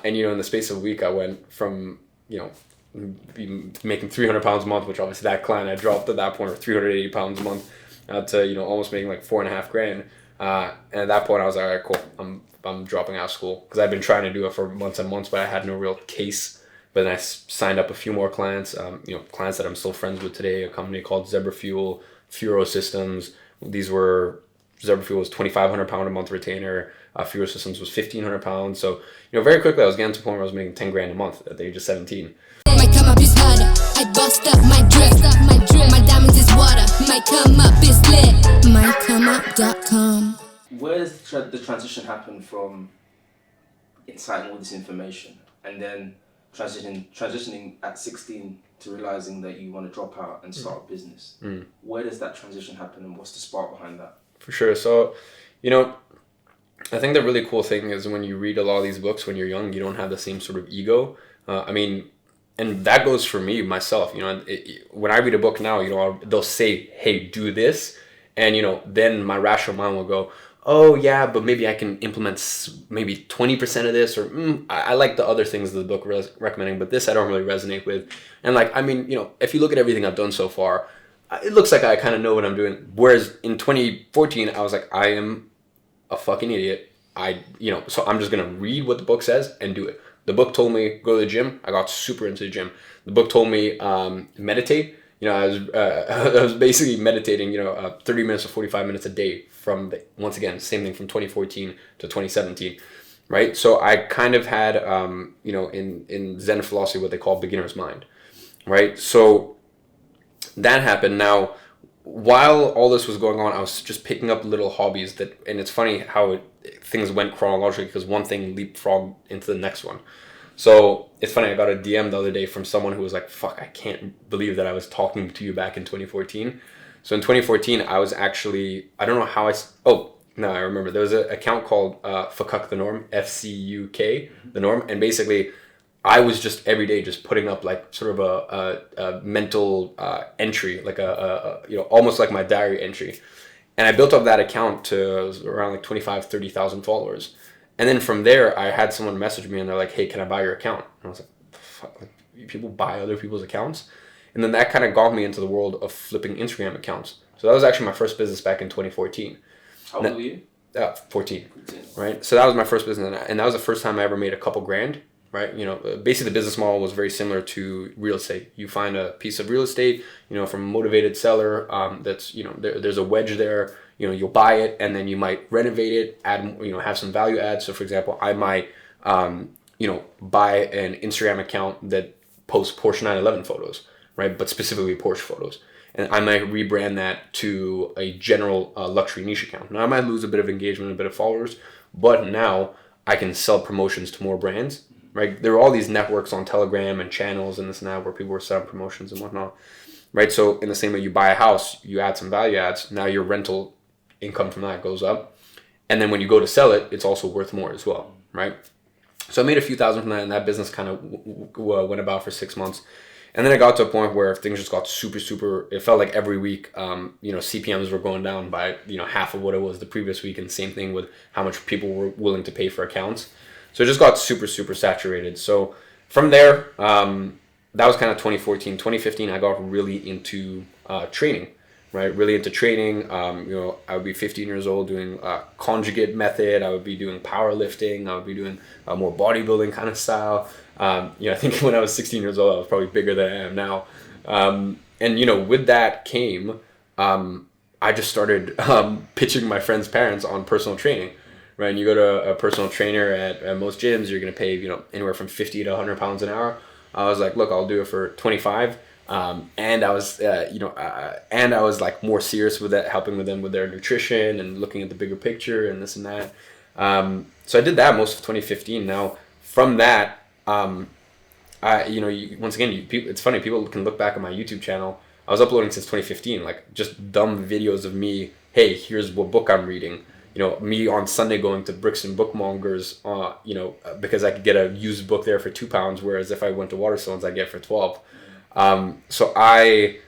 And, in the space of a week, I went from, making 300 pounds a month, which obviously that client I dropped at that point, or 380 pounds a month, to, almost making like $4,500. And at that point I was like, all right, cool. I'm dropping out of school, because I've been trying to do it for months and months, but I had no real case. But then I signed up a few more clients, clients that I'm still friends with today, a company called Zebra Fuel, Furo Systems. Zebra Fuel was 2,500 pound a month retainer. Furo Systems was 1,500 pounds. So, very quickly I was getting to the point where I was making 10 grand a month at the age of 17. My come up is harder. I bust up my drip. My diamonds is water. My come up is lit. MyComeUp.com. Where does the transition happen from inciting all this information and then transitioning at 16 to realizing that you want to drop out and start a business? Where does that transition happen, and what's the spark behind that? For sure. So, I think the really cool thing is when you read a lot of these books when you're young, you don't have the same sort of ego. And that goes for me, myself. When I read a book now, they'll say, hey, do this. And, then my rational mind will go, oh, yeah, but maybe I can implement maybe 20% of this, or I like the other things the book recommending, but this I don't really resonate with. And if you look at everything I've done so far, it looks like I kind of know what I'm doing. Whereas in 2014, I was like, I am a fucking idiot. So I'm just going to read what the book says and do it. The book told me go to the gym. I got super into the gym. The book told me meditate. I was basically meditating, 30 minutes or 45 minutes a day from, once again, same thing from 2014 to 2017, right? So I kind of had, in Zen philosophy, what they call beginner's mind, right? So that happened. Now, while all this was going on, I was just picking up little hobbies and it's funny how things went chronologically, because one thing leapfrogged into the next one. So it's funny, I got a DM the other day from someone who was like, fuck, I can't believe that I was talking to you back in 2014. So in 2014, I was actually, I don't know how I remember. There was an account called Fuck the Norm, FCUK, the Norm. And basically, I was just every day just putting up like sort of a mental entry, like almost like my diary entry. And I built up that account to around like 30,000 followers. And then from there, I had someone message me and they're like, hey, can I buy your account? And I was like, fuck, people buy other people's accounts? And then that kind of got me into the world of flipping Instagram accounts. So that was actually my first business back in 2014. How old were you? 14, right? So that was my first business. And that was the first time I ever made a couple grand, right? Basically the business model was very similar to real estate. You find a piece of real estate, from a motivated seller that's, there's a wedge there. You'll buy it and then you might renovate it, add, have some value add. So for example, I might, buy an Instagram account that posts Porsche 911 photos, right? But specifically Porsche photos. And I might rebrand that to a general luxury niche account. Now I might lose a bit of engagement, a bit of followers, but now I can sell promotions to more brands, right? There are all these networks on Telegram and channels and this and that where people were selling promotions and whatnot, right? So in the same way you buy a house, you add some value adds, now your rental income from that goes up. And then when you go to sell it, it's also worth more as well, right? So I made a few thousand from that, and that business kind of went about for 6 months. And then I got to a point where things just got super, it felt like every week, CPMs were going down by, half of what it was the previous week. And same thing with how much people were willing to pay for accounts. So it just got super saturated. So from there, that was kind of 2014. 2015, I got really into training. Right, really into training. I would be 15 years old doing conjugate method. I would be doing powerlifting. I would be doing more bodybuilding kind of style. I think when I was 16 years old, I was probably bigger than I am now. And with that came, I just started pitching my friends' parents on personal training. Right, and you go to a personal trainer at most gyms, you're gonna pay anywhere from 50 to 100 pounds an hour. I was like, look, I'll do it for 25. And I was, and I was like more serious with that, helping with them with their nutrition and looking at the bigger picture and this and that. So I did that most of 2015. Now from that, once again, it's funny, people can look back at my YouTube channel. I was uploading since 2015, like just dumb videos of me. Hey, here's what book I'm reading. Me on Sunday going to Bricks and Bookmongers, because I could get a used book there for £2, whereas if I went to Waterstones, I'd get it for 12. So I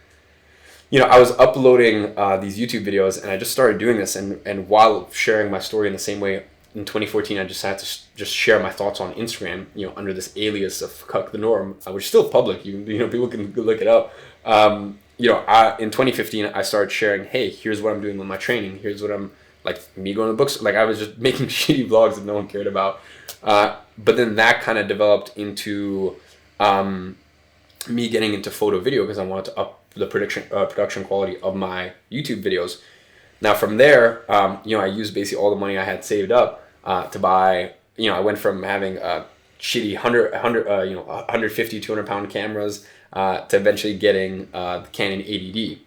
was uploading these YouTube videos, and I just started doing this, and while sharing my story in the same way, in 2014, I just had to just share my thoughts on Instagram, under this alias of Cuck the Norm, which is still public. People can look it up. In 2015, I started sharing, hey, here's what I'm doing with my training. Here's what I'm, like, me going to books. Like, I was just making shitty vlogs that no one cared about. But then that kind of developed into me getting into photo video because I wanted to up the production quality of my YouTube videos. Now from there, I used basically all the money I had saved up to buy. I went from having shitty 150, 200 pound cameras to eventually getting the Canon 80D,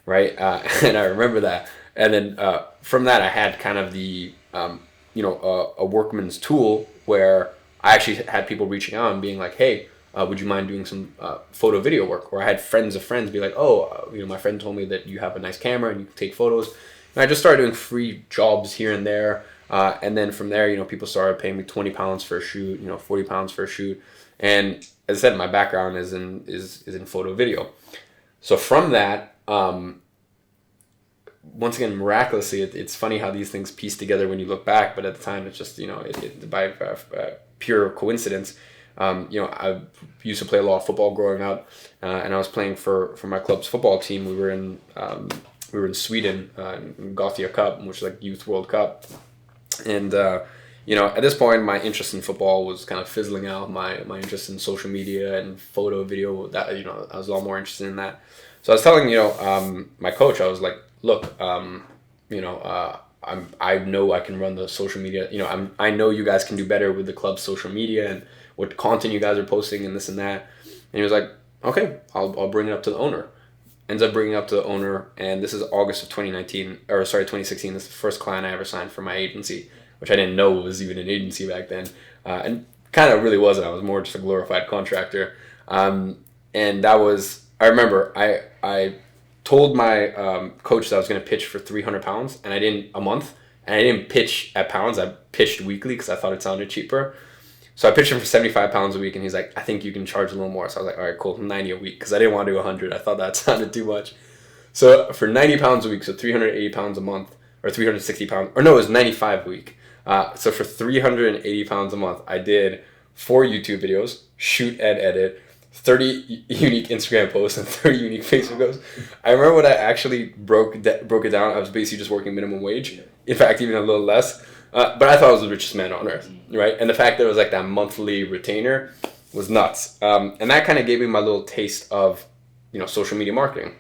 right? And I remember that. And then from that, I had kind of the a workman's tool where I actually had people reaching out and being like, hey, would you mind doing some photo video work? Or I had friends of friends be like, oh, my friend told me that you have a nice camera and you can take photos. And I just started doing free jobs here and there. And then from there, people started paying me 20 pounds for a shoot, 40 pounds for a shoot. And as I said, my background is in photo video. So from that, once again, miraculously, it's funny how these things piece together when you look back, but at the time, it's just, by pure coincidence. I used to play a lot of football growing up, and I was playing for my club's football team. We were in Sweden, in Gothia Cup, which is like Youth World Cup. And, at this point, my interest in football was kind of fizzling out. My interest in social media and photo, video, that, I was a lot more interested in that. So I was telling, my coach, I was like, look, I know I can run the social media. I know you guys can do better with the club's social media and what content you guys are posting and this and that. And he was like, okay, I'll bring it up to the owner. Ends up bringing it up to the owner, and this is August of 2016. This is the first client I ever signed for my agency, which I didn't know was even an agency back then, and kind of really wasn't. I was more just a glorified contractor. And that was, I remember, I told my coach that I was going to pitch for 300 pounds, and I didn't pitch at pounds. I pitched weekly because I thought it sounded cheaper. So I pitched him for 75 pounds a week, and he's like, I think you can charge a little more. So I was like, all right, cool, 90 a week, because I didn't want to do 100. I thought that sounded too much. So for 90 pounds a week, so 380 pounds a month, or 360 pounds, or no, it was 95 a week. So for 380 pounds a month, I did 4 YouTube videos, shoot and edit, 30 unique Instagram posts, and 30 unique Facebook posts. I remember when I actually broke it down, I was basically just working minimum wage. In fact, even a little less. But I thought I was the richest man on earth, right? And the fact that it was like that monthly retainer was nuts. And that kind of gave me my little taste of, social media marketing.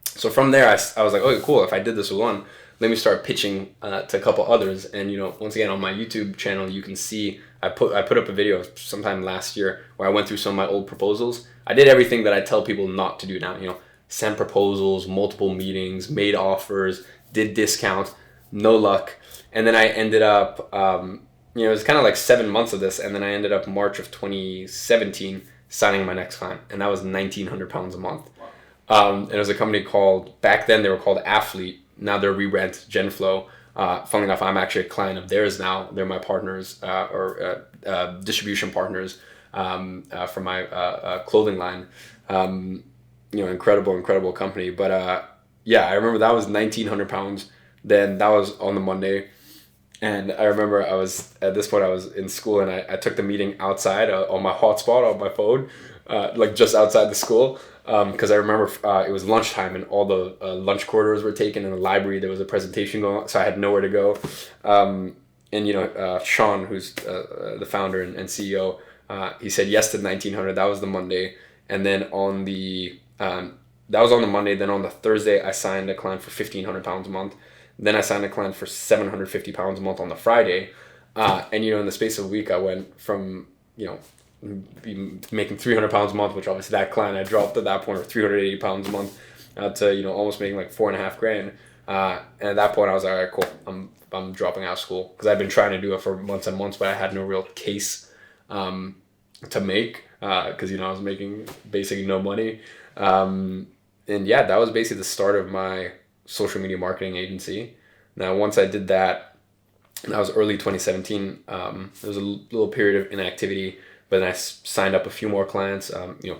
So from there, I was like, okay, cool. If I did this with one, let me start pitching to a couple others. And, once again, on my YouTube channel, you can see I put up a video sometime last year where I went through some of my old proposals. I did everything that I tell people not to do now, send proposals, multiple meetings, made offers, did discounts, no luck. And then I ended up, it was kind of like 7 months of this. And then I ended up March of 2017 signing my next client. And that was 1,900 pounds a month. And it was a company called, back then they were called Athlete. Now they're rebranded to GenFlow. Funnily enough, I'm actually a client of theirs now. They're my partners or distribution partners for my clothing line. Incredible company. But I remember that was 1,900 pounds. Then that was on the Monday. And I remember I was in school, and I took the meeting outside on my hotspot on my phone, like just outside the school. Because I remember it was lunchtime, and all the lunch corridors were taken in the library. There was a presentation going on, so I had nowhere to go. Sean, who's the founder and CEO, he said yes to 1,900. That was the Monday. And then that was on the Monday. Then on the Thursday, I signed a client for 1,500 pounds a month. Then I signed a client for 750 pounds a month on the Friday. And, in the space of a week, I went from, making 300 pounds a month, which obviously that client I dropped at that point, or 380 pounds a month, to, almost making like $4,500. And at that point, I was like, all right, cool. I'm dropping out of school, because I've been trying to do it for months and months, but I had no real case to make, because, I was making basically no money. And yeah, that was basically the start of my social media marketing agency. Now, once I did that, that was early 2017. There was a little period of inactivity, but then I signed up a few more clients,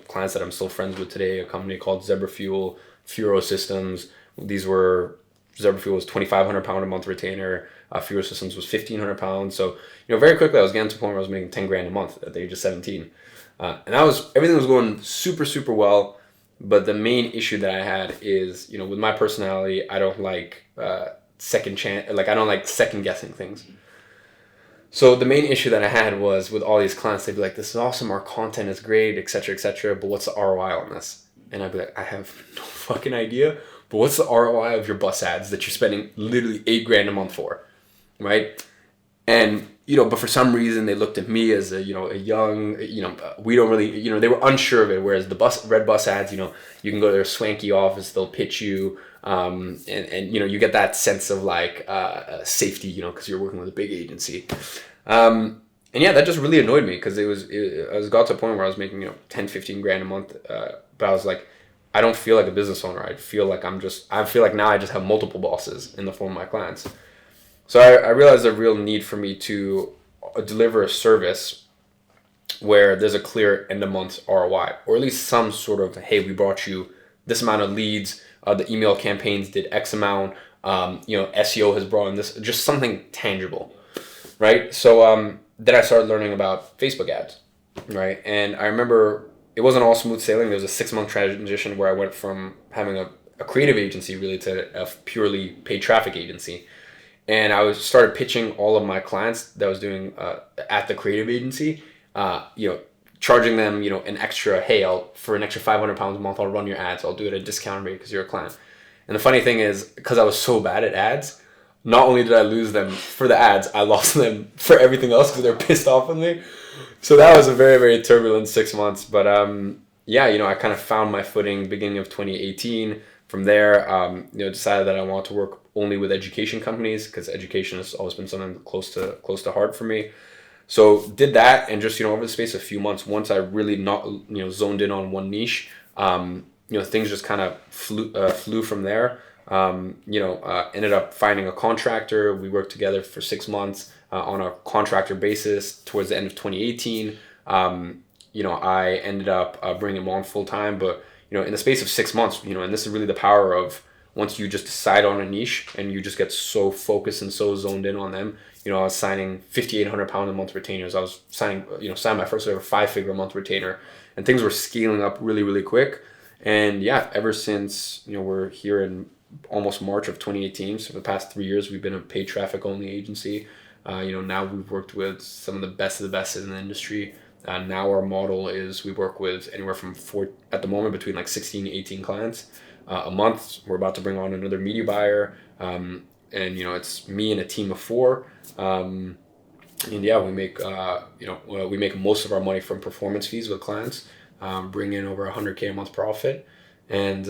clients that I'm still friends with today, a company called Zebra Fuel, Furo Systems. Zebra Fuel was 2,500 pound a month retainer, Fuel Systems was 1,500 pounds. So, very quickly I was getting to the point where I was making 10 grand a month at the age of 17. And everything was going super, super well. But the main issue that I had is, with my personality, I don't like second chance, like I don't like second guessing things. So the main issue that I had was with all these clients, they'd be like, this is awesome, our content is great, etc., but what's the ROI on this? And I'd be like, I have no fucking idea, but what's the ROI of your bus ads that you're spending literally 8 grand a month for, right? And, but for some reason they looked at me as a young, we don't really, they were unsure of it. Whereas the red bus ads, you can go to their swanky office, they'll pitch you, and you get that sense of like safety, because you're working with a big agency. And yeah, that just really annoyed me because I got to a point where I was making, 10, 15 grand a month. But I was like, I don't feel like a business owner. I feel like now I just have multiple bosses in the form of my clients. So I realized a real need for me to deliver a service where there's a clear end of month ROI, or at least some sort of, hey, we brought you this amount of leads, the email campaigns did X amount, SEO has brought in this, just something tangible, right? So then I started learning about Facebook ads, right? And I remember it wasn't all smooth sailing. There was a 6-month transition where I went from having a creative agency really to a purely paid traffic agency. And I started pitching all of my clients that I was doing at the creative agency, charging them, an extra, hey, for an extra 500 pounds a month, I'll run your ads. I'll do it at a discount rate because you're a client. And the funny thing is, because I was so bad at ads, not only did I lose them for the ads, I lost them for everything else because they're pissed off with me. So that was a very, very turbulent 6 months. But I kind of found my footing beginning of 2018. From there, decided that I want to work only with education companies because education has always been something close to heart for me. So did that, and just over the space of a few months, once I really zoned in on one niche, things just kind of flew from there. Ended up finding a contractor. We worked together for 6 months on a contractor basis. Towards the end of 2018, I ended up bringing him on full time, but in the space of 6 months, and this is really the power of once you just decide on a niche and you just get so focused and so zoned in on them. I was signing 5,800 pound a month retainers. I was signed my first ever 5-figure a month retainer, and things were scaling up really, really quick. And yeah, ever since, we're here in almost March of 2018. So for the past 3 years, we've been a paid traffic only agency. Now we've worked with some of the best in the industry. Now our model is we work with anywhere from at the moment between like 16 to 18 clients a month. We're about to bring on another media buyer, and it's me and a team of 4. And yeah, we make we make most of our money from performance fees with clients, bring in over 100K a month profit, and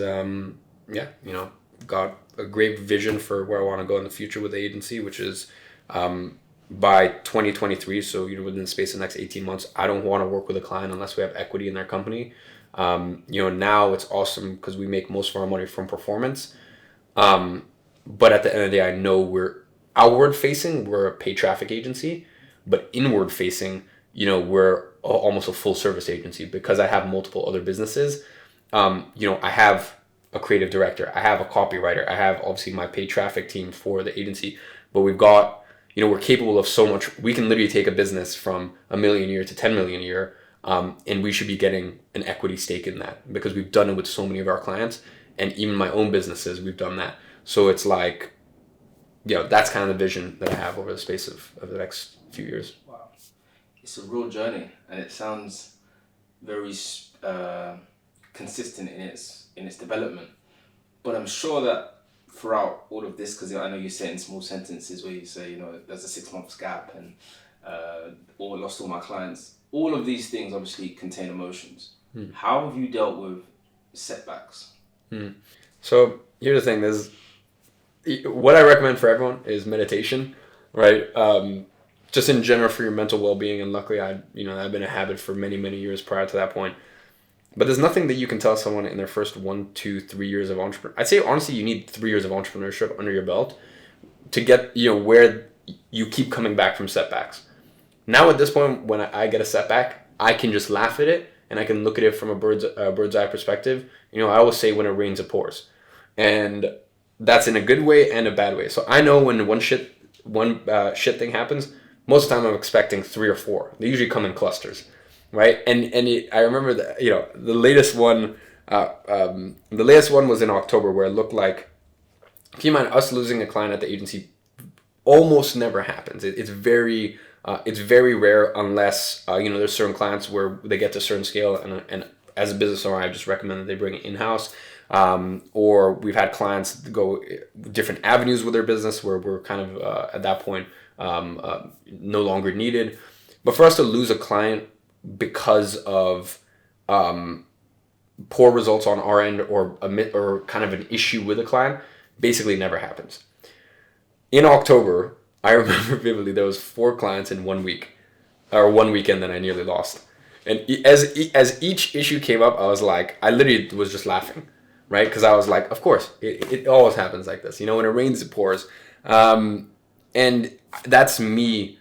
got a great vision for where I want to go in the future with the agency, which is by 2023, so within the space of the next 18 months, I don't want to work with a client unless we have equity in their company. Now it's awesome because we make most of our money from performance. But at the end of the day, I know we're outward facing, we're a paid traffic agency, but inward facing, we're almost a full service agency because I have multiple other businesses. I have a creative director, I have a copywriter, I have obviously my paid traffic team for the agency, but we've got, we're capable of so much. We can literally take a business from $1 million a year to 10 million a year. And we should be getting an equity stake in that because we've done it with so many of our clients, and even my own businesses, we've done that. So it's like, that's kind of the vision that I have over the space of the next few years. Wow. It's a real journey, and it sounds very consistent in its development. But I'm sure that throughout all of this, because I know you say it in small sentences where you say, there's a 6 months gap and lost all my clients. All of these things obviously contain emotions. How have you dealt with setbacks? So here's the thing: what I recommend for everyone is meditation, right? Just in general for your mental well-being. And luckily, I've been a habit for many, many years prior to that point. But there's nothing that you can tell someone in their first 1, 2, 3 years of entrepreneur. I'd say honestly, you need 3 years of entrepreneurship under your belt to get where you keep coming back from setbacks. Now at this point, when I get a setback, I can just laugh at it and I can look at it from a bird's eye perspective. I always say when it rains, it pours, and that's in a good way and a bad way. So I know when shit thing happens, most of the time I'm expecting 3 or 4. They usually come in clusters, right? I remember that, the latest one. The latest one was in October, where it looked like, keep in mind, us losing a client at the agency almost never happens. It's very rare, unless there's certain clients where they get to a certain scale, and as a business owner, I just recommend that they bring it in-house. Or we've had clients go different avenues with their business where we're kind of at that point no longer needed. But for us to lose a client because of poor results on our end, or kind of an issue with a client, basically never happens. In October, I remember vividly, there was 4 clients in 1 week, or 1 weekend, that I nearly lost. And as each issue came up, I literally was just laughing, right? Because I was like, of course, it always happens like this. When it rains, it pours. And that's me,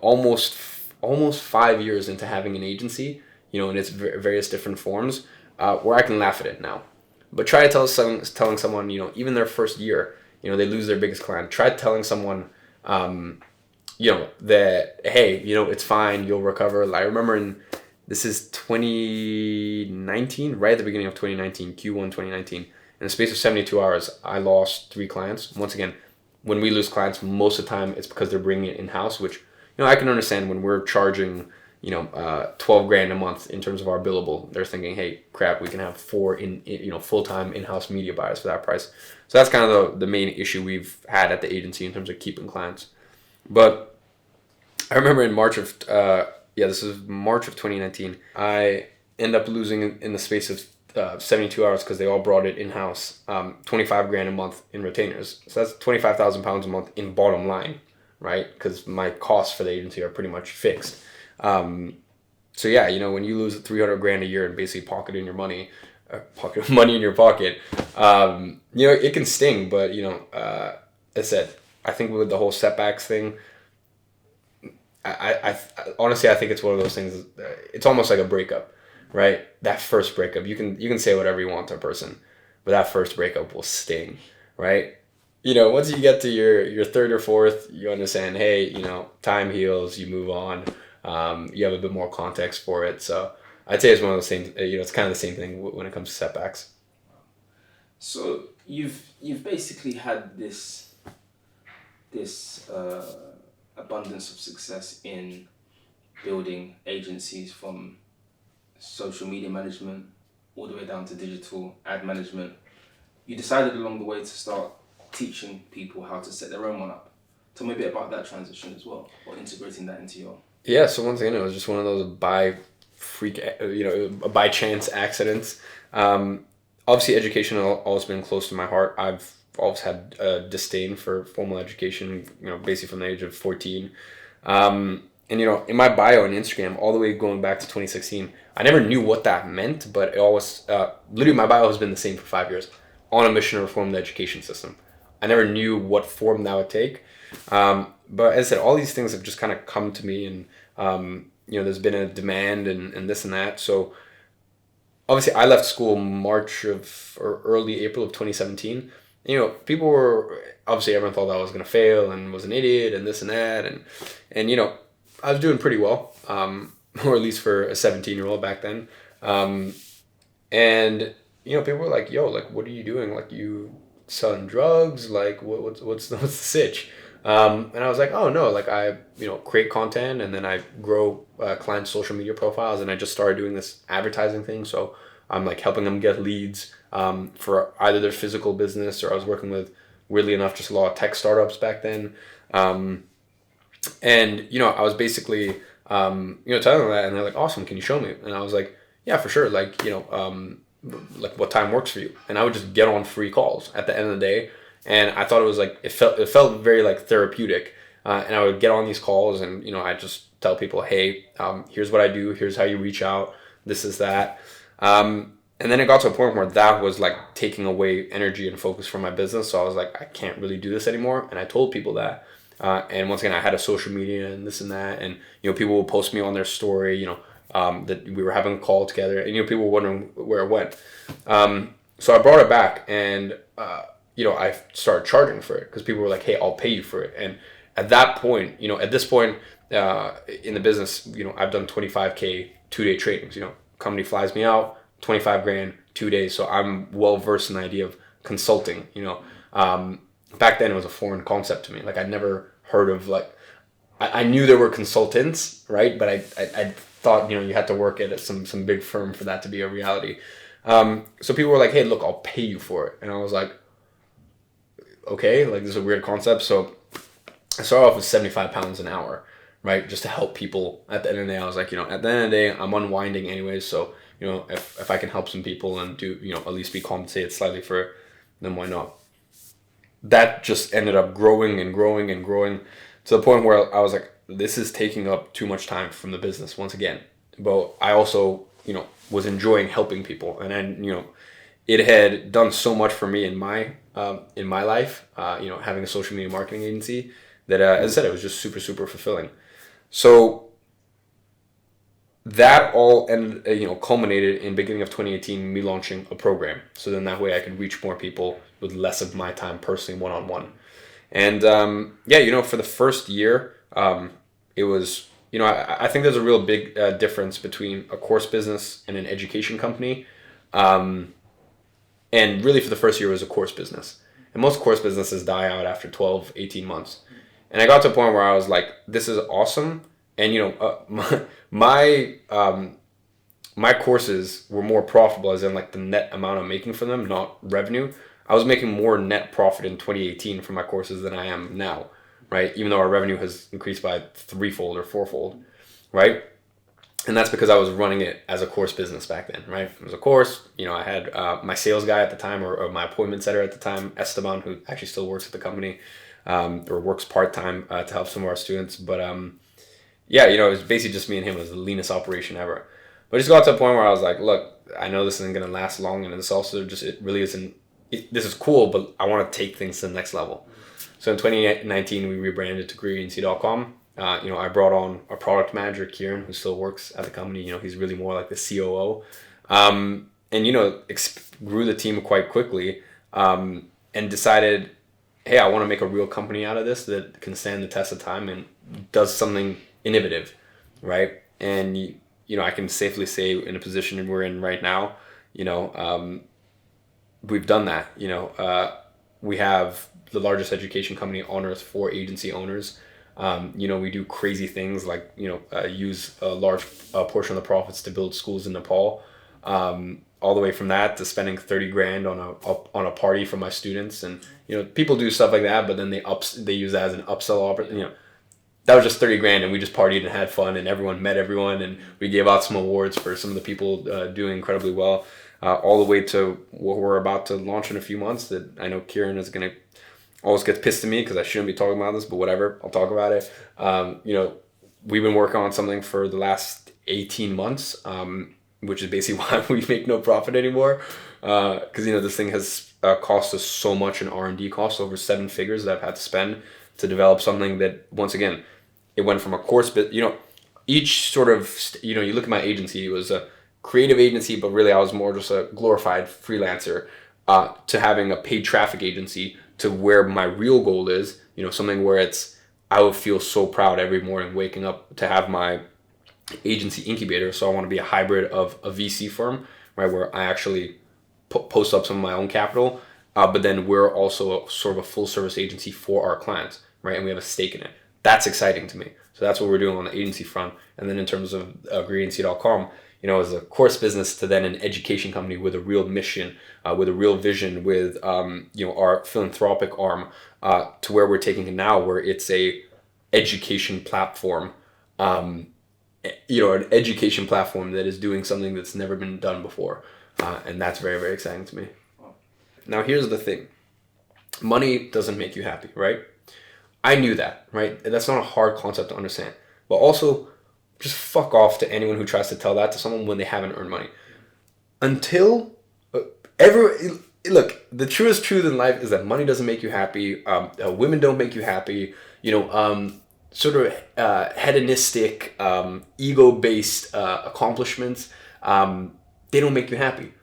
almost 5 years into having an agency, in its various different forms, where I can laugh at it now. But try telling someone, even their first year, they lose their biggest client. Try telling someone, that, hey, it's fine, you'll recover. I remember this is 2019, right at the beginning of 2019, Q1 2019. In the space of 72 hours, I lost 3 clients. Once again, when we lose clients, most of the time it's because they're bringing it in-house, which, I can understand. When we're charging, 12 grand a month in terms of our billable, they're thinking, hey, crap, we can have 4 full-time in-house media buyers for that price. So that's kind of the main issue we've had at the agency in terms of keeping clients. But I remember in March of, this is March of 2019, I end up losing in the space of 72 hours, because they all brought it in-house, 25 grand a month in retainers. So that's 25,000 pounds a month in bottom line, right? Because my costs for the agency are pretty much fixed. So yeah, when you lose 300 grand a year and basically pocket money in your pocket, it can sting. But, as I said, I think with the whole setbacks thing, I honestly, I think it's one of those things. It's almost like a breakup, right? That first breakup, you can say whatever you want to a person, but that first breakup will sting, right? Once you get to your third or fourth, you understand, hey, time heals, you move on. You have a bit more context for it. So I'd say it's one of those things, it's kind of the same thing when it comes to setbacks. So you've basically had this abundance of success in building agencies, from social media management all the way down to digital ad management. You decided along the way to start teaching people how to set their own one up. Tell me a bit about that transition as well, or integrating that into your... Yeah, so once again, it was just one of those by chance accidents. Obviously, education has always been close to my heart. I've always had a disdain for formal education, basically from the age of 14. And, in my bio on Instagram, all the way going back to 2016, I never knew what that meant, but it always, literally my bio has been the same for 5 years, on a mission to reform the education system. I never knew what form that would take. But as I said, all these things have just kind of come to me, and, there's been a demand and this and that. So obviously I left school early April of 2017. People were, obviously everyone thought I was going to fail and was an idiot and this and that. And I was doing pretty well, or at least for a 17-year-old back then. And, people were like, yo, like, what are you doing? Like, you selling drugs? Like, what's the sitch? And I was like, oh no, like I, create content, and then I grow clients' social media profiles, and I just started doing this advertising thing. So I'm like helping them get leads for either their physical business, or I was working with, weirdly enough, just a lot of tech startups back then. And, I was basically, telling them that, and they're like, awesome, can you show me? And I was like, yeah, for sure. Like, like what time works for you? And I would just get on free calls at the end of the day. And I thought it was like, it felt very like therapeutic. And I would get on these calls, and, I just tell people, hey, here's what I do. Here's how you reach out. This is that. And then it got to a point where that was like taking away energy and focus from my business. So I was like, I can't really do this anymore. And I told people that. And once again, I had a social media and this and that. And, people would post me on their story, that we were having a call together. And, people were wondering where it went. So I brought it back, and, I started charging for it, because people were like, hey, I'll pay you for it. at that point, at this point in the business, I've done 25K 2-day trainings. Company flies me out, 25 grand, 2 days. So I'm well versed in the idea of consulting. Back then it was a foreign concept to me. Like I'd never heard of I knew there were consultants, right? But I thought you had to work at some big firm for that to be a reality. So people were like, hey, look, I'll pay you for it. And I was like, okay, like this is a weird concept. So I started off with 75 pounds an hour, right? Just to help people. At the end of the day, I was like, at the end of the day, I'm unwinding anyways. So, if I can help some people and do, at least be compensated slightly for it, then why not? That just ended up growing and growing and growing to the point where I was like, this is taking up too much time from the business once again. But I also, was enjoying helping people. And then, it had done so much for me in my life, having a social media marketing agency that, as I said, it was just super, super fulfilling. So that all culminated in beginning of 2018, me launching a program. So then that way I could reach more people with less of my time personally one-on-one. And for the first year, it was, I think there's a real big difference between a course business and an education company. And really for the first year it was a course business. And most course businesses die out after 12, 18 months. And I got to a point where I was like, this is awesome. And, my courses were more profitable as in like the net amount I'm making for them, not revenue. I was making more net profit in 2018 for my courses than I am now, right? Even though our revenue has increased by 3-fold or 4-fold, right? And that's because I was running it as a course business back then, right? It was a course, I had my sales guy at the time or my appointment setter at the time, Esteban, who actually still works at the company or works part-time to help some of our students. But it was basically just me and him. It was the leanest operation ever. But I just got to a point where I was like, look, I know this isn't going to last long. And this also just, it really isn't, this is cool, but I want to take things to the next level. So in 2019, we rebranded to careeragency.com. I brought on our product manager, Kieran, who still works at the company. He's really more like the COO. Grew the team quite quickly and decided, hey, I want to make a real company out of this that can stand the test of time and does something innovative, right? And, I can safely say in a position we're in right now, we've done that. We have the largest education company on earth for agency owners. We do crazy things like, use a large portion of the profits to build schools in Nepal. All the way from that to spending 30 grand on a party for my students. And, people do stuff like that, but then they use that as an upsell opportunity. That was just 30 grand and we just partied and had fun and everyone met everyone and we gave out some awards for some of the people doing incredibly well. All the way to what we're about to launch in a few months that I know Kieran is going to always get pissed at me because I shouldn't be talking about this, but whatever, I'll talk about it. We've been working on something for the last 18 months, which is basically why we make no profit anymore. Because, this thing has cost us so much in R&D costs, over 7 figures that I've had to spend to develop something that, once again, it went from a course, but, each sort of, you look at my agency, it was a creative agency, but really I was more just a glorified freelancer to having a paid traffic agency to where my real goal is, something where I would feel so proud every morning waking up to have my agency incubator. So I want to be a hybrid of a VC firm, right, where I actually post up some of my own capital, but then we're also sort of a full service agency for our clients, right, and we have a stake in it. That's exciting to me. So that's what we're doing on the agency front. And then in terms of careeragency.com, as a course business to then an education company with a real mission, with a real vision, with our philanthropic arm, to where we're taking it now, where it's a education platform, an education platform that is doing something that's never been done before, and that's very, very exciting to me. Now here's the thing: money doesn't make you happy, right? I knew that, right? That's not a hard concept to understand, but also, just fuck off to anyone who tries to tell that to someone when they haven't earned money. Until look, the truest truth in life is that money doesn't make you happy. Women don't make you happy. Sort of hedonistic, ego-based accomplishments. They don't make you happy.